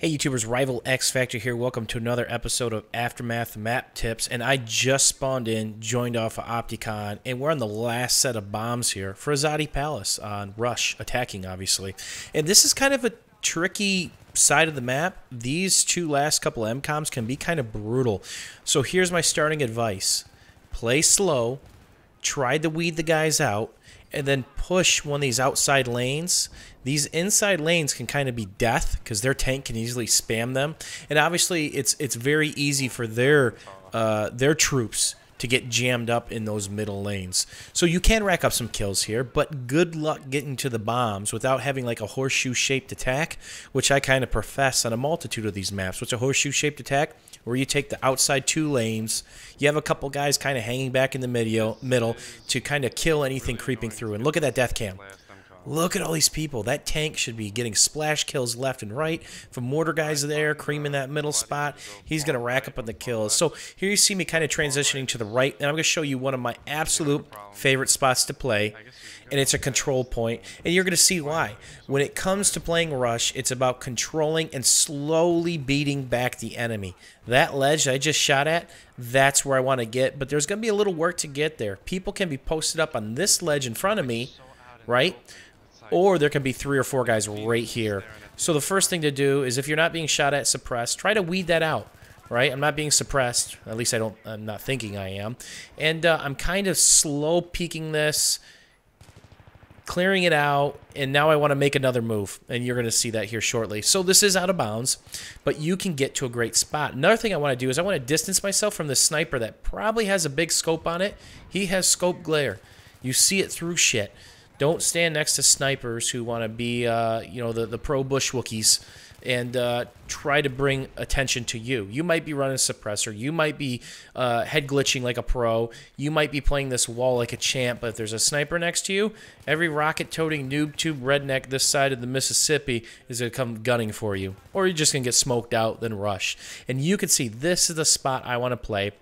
Hey YouTubers, Rival X Factor here. Welcome to another episode of Aftermath Map Tips. And I just spawned in, joined off of Opticon, and we're on the last set of bombs here for Azadi Palace on Rush Attacking, obviously. And this is kind of a tricky side of the map. These two last couple of Mcoms can be kind of brutal. So here's my starting advice. Play slow, try to weed the guys out, and then push one of these outside lanes. These inside lanes can kind of be death because their tank can easily spam them, and obviously it's very easy for their troops to get jammed up in those middle lanes. So you can rack up some kills here, but good luck getting to the bombs without having like a horseshoe-shaped attack, which I kind of profess on a multitude of these maps. What's a horseshoe-shaped attack? Where you take the outside two lanes, you have a couple guys kind of hanging back in the middle to kind of kill anything creeping through. And look at that death cam. Look at all these people. That tank should be getting splash kills left and right. If a mortar guy's there, creaming that middle spot, he's going to rack up on the kills. So here you see me kind of transitioning to the right, and I'm going to show you one of my absolute favorite spots to play, and it's a control point, and you're going to see why. When it comes to playing Rush, it's about controlling and slowly beating back the enemy. That ledge I just shot at, that's where I want to get, but there's going to be a little work to get there. People can be posted up on this ledge in front of me, right? Or there can be 3 or 4 guys right here. So the first thing to do is, if you're not being shot at suppressed, try to weed that out, right? I'm not being suppressed. At least I'm not thinking I am. And I'm kind of slow peeking this, clearing it out, and now I want to make another move, and you're going to see that here shortly. So this is out of bounds, but you can get to a great spot. Another thing I want to do is I want to distance myself from the sniper that probably has a big scope on it. He has scope glare. You see it through shit. Don't stand next to snipers who want to be, you know, the pro bushwookies and try to bring attention to you. You might be running a suppressor. You might be head glitching like a pro. You might be playing this wall like a champ. But if there's a sniper next to you, every rocket-toting noob-tube redneck this side of the Mississippi is going to come gunning for you. Or you're just going to get smoked out, then rush. And you can see this is the spot I want to play.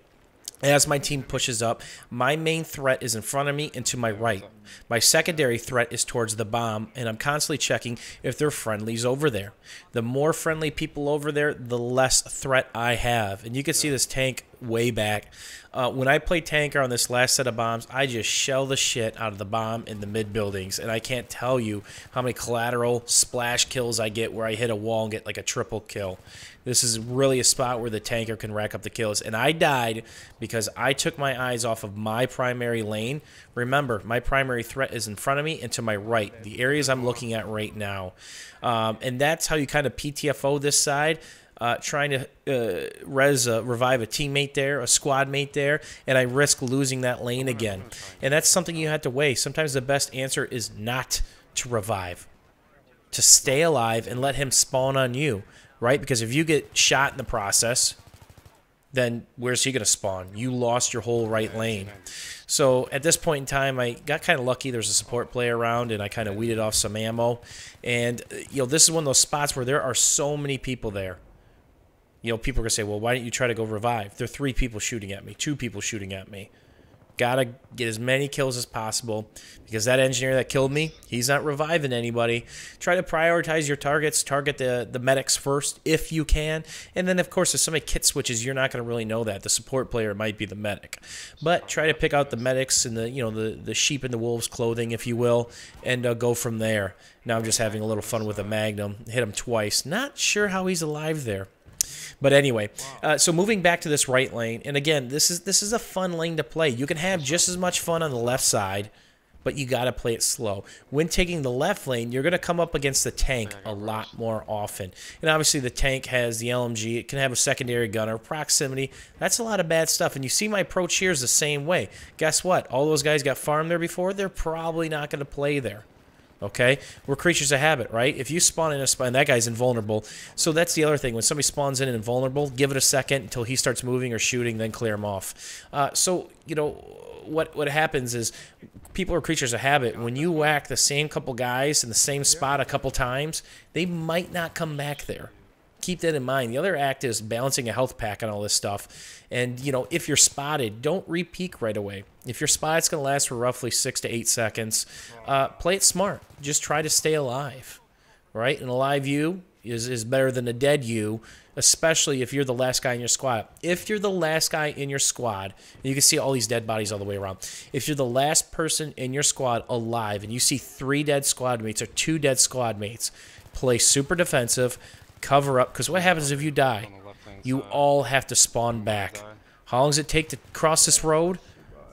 As my team pushes up, my main threat is in front of me and to my right. My secondary threat is towards the bomb, and I'm constantly checking if there are friendlies over there. The more friendly people over there, the less threat I have. And you can see this tank way back. When I play tanker on this last set of bombs, I just shell the shit out of the bomb in the mid buildings, and I can't tell you how many collateral splash kills I get where I hit a wall and get like a triple kill. This is really a spot where the tanker can rack up the kills, and I died because I took my eyes off of my primary lane. Remember, my primary threat is in front of me and to my right, the areas I'm looking at right now. And that's how you kind of PTFO this side. Trying to revive a teammate there, a squad mate there, and I risk losing that lane again. And that's something you have to weigh. Sometimes the best answer is not to revive, to stay alive and let him spawn on you, right? Because if you get shot in the process, then where's he going to spawn? You lost your whole right lane. So at this point in time, I got kind of lucky. There's a support player around, and I kind of weeded off some ammo. And, you know, this is one of those spots where there are so many people there. You know, people are going to say, well, why didn't you try to go revive? There are 3 people shooting at me, 2 people shooting at me. Got to get as many kills as possible because that engineer that killed me, he's not reviving anybody. Try to prioritize your targets. Target the medics first if you can. And then, of course, if somebody kit switches, you're not going to really know that. The support player might be the medic. But try to pick out the medics and the sheep in the wolves clothing, if you will, and go from there. Now I'm just having a little fun with a Magnum. Hit him twice. Not sure how he's alive there. But anyway, so moving back to this right lane, and again, this is a fun lane to play. You can have just as much fun on the left side, but you got to play it slow. When taking the left lane, you're going to come up against the tank a lot more often. And obviously the tank has the LMG. It can have a secondary gunner, proximity. That's a lot of bad stuff. And you see my approach here is the same way. Guess what? All those guys got farmed there before. They're probably not going to play there. Okay, we're creatures of habit, right? If you spawn in a spot, and that guy's invulnerable. So that's the other thing. When somebody spawns in invulnerable, give it a second until he starts moving or shooting, then clear him off. So, you know, what happens is people are creatures of habit. When you whack the same couple guys in the same spot a couple times, they might not come back there. Keep that in mind. The other act is balancing a health pack on all this stuff. And, you know, if you're spotted, don't re-peek right away. If you're spotted, it's going to last for roughly 6 to 8 seconds. Play it smart. Just try to stay alive, right? In a live view, is better than a dead you, especially if you're the last guy in your squad. If you're the last guy in your squad, and you can see all these dead bodies all the way around. If you're the last person in your squad alive and you see 3 dead squad mates or 2 dead squad mates, play super defensive, cover up, because what happens if you die? You all have to spawn back. How long does it take to cross this road?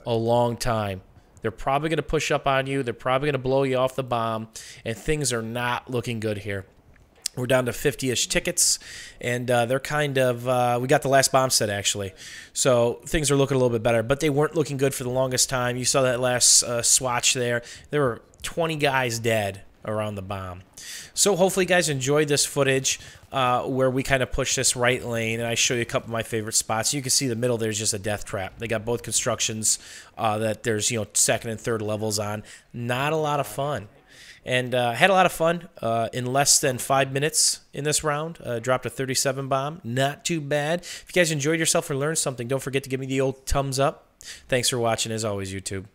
A long time. They're probably going to push up on you. They're probably going to blow you off the bomb, and things are not looking good here. We're down to 50-ish tickets, and they're kind of, we got the last bomb set, actually. So things are looking a little bit better, but they weren't looking good for the longest time. You saw that last swatch there. There were 20 guys dead around the bomb. So hopefully you guys enjoyed this footage where we kind of push this right lane, and I show you a couple of my favorite spots. You can see the middle there's just a death trap. They got both constructions that there's, you know, 2nd and 3rd levels on. Not a lot of fun. And had a lot of fun in less than 5 minutes in this round. Dropped a 37 bomb. Not too bad. If you guys enjoyed yourself or learned something, don't forget to give me the old thumbs up. Thanks for watching, as always, YouTube.